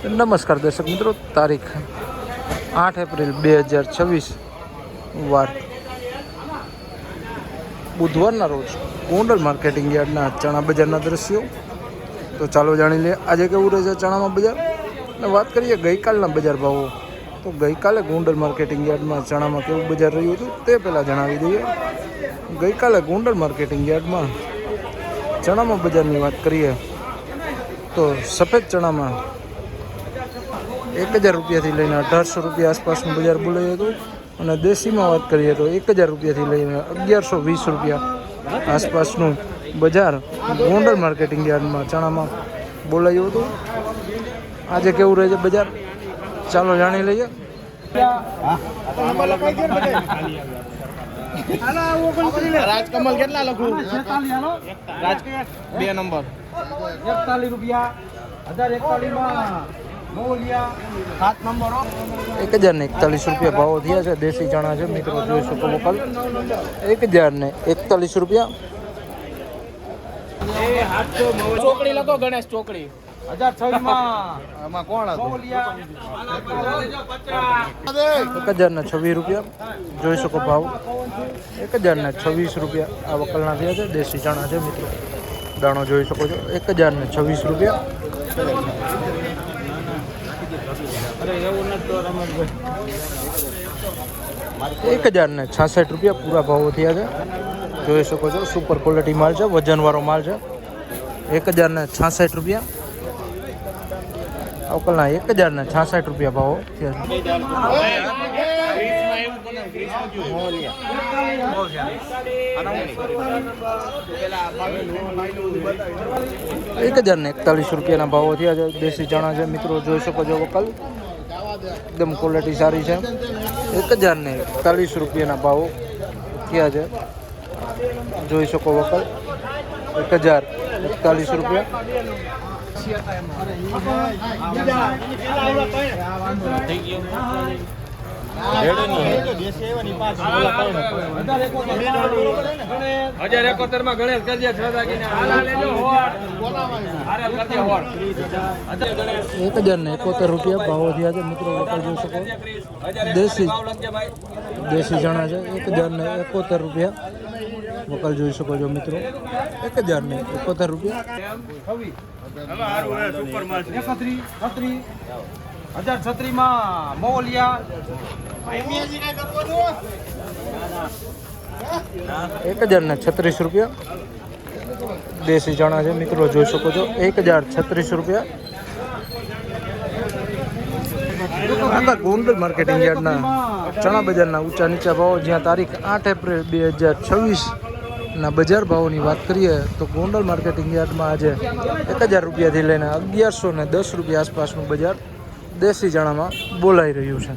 નમસ્કાર દર્શક મિત્રો, તારીખ 8 એપ્રિલ 2026 વાર બુધવારના રોજ ગોંડલ માર્કેટિંગ યાર્ડના ચણા બજારના દ્રશ્યો. તો ચાલો જાણી લઈએ આજે કેવું રહે છે ચણામાં બજાર. અને વાત કરીએ ગઈકાલના બજાર ભાવો, તો ગઈકાલે ગોંડલ માર્કેટિંગ યાર્ડમાં ચણામાં કેવું બજાર રહ્યું હતું તે પહેલાં જણાવી દઈએ. ગઈકાલે ગોંડલ માર્કેટિંગ યાર્ડમાં ચણામાં બજારની વાત કરીએ તો સફેદ ચણામાં 1000 રૂપિયાથી લઈને 1800 રૂપિયા આસપાસનું બજાર બોલાયું હતું. અને દેશીમાં વાત કરીએ તો 1000 રૂપિયાથી લઈને 1120 રૂપિયા આસપાસનું બજાર ગોંડલ માર્કેટિંગ યાર્ડમાં ચણામાં બોલાયું હતું. આજે કેવું રહે છે બજાર, ચાલો જાણી લઈએ. રાજકમલ કેટલા લખું? રાજ 2 નંબર 41 રૂપિયા 1041 માં 1041 રૂપિયા ભાવો થયા છે. દેશી ચણા છે મિત્રો, જોઈ શકો વોકલ 1041 રૂપિયા. ચોકડી લખો ગણેશ, ચોકડી 1026 માં આમાં કોણ હતું? 1026 રૂપિયા જોઈ શકો ભાવ 1026 રૂપિયા આ વકલના થયા છે. દેશી ચણા છે મિત્રો, દાણો જોઈ શકો છો 1026 રૂપિયા. 1066 રૂપિયા પૂરા ભાવો થયા છે. જોઈ શકો છો સુપર ક્વોલિટી માલ છે, વજનવાળો માલ છે. 1066 રૂપિયા અવકલના 1066 રૂપિયા ભાવો થયા છે. 1041 રૂપિયાના ભાવો થયા છે. દેશી ચણા છે મિત્રો, જોઈ શકો છો વકલ એકદમ ક્વોલિટી સારી છે. 1041 રૂપિયાના ભાવો થયા છે. જોઈ શકો વકલ 1041 રૂપિયા. ₹1071 રૂપિયા ભાવો થયા છે મિત્રો, વકલ જોઈ શકો. દેશી ચણા છે 1071 રૂપિયા વકલ જોઈ શકો છો મિત્રો. 1071 રૂપિયા. 1036 માં મોલિયા 1036 રૂપિયા. દેશી ચણા છે મિત્રો, જોઈ શકો છો 1036 રૂપિયા. આખા ગોંડલ માર્કેટિંગ યાર્ડના ચણા બજારના ઊંચા નીચા ભાવો, જ્યાં તારીખ 8 એપ્રિલ 2026 ના બજાર ભાવોની વાત કરીએ તો ગોંડલ માર્કેટિંગ યાર્ડમાં આજે 1000 રૂપિયાથી લઈને 1110 રૂપિયા આસપાસનું બજાર દેશી ચણામાં બોલાઈ રહ્યું છે.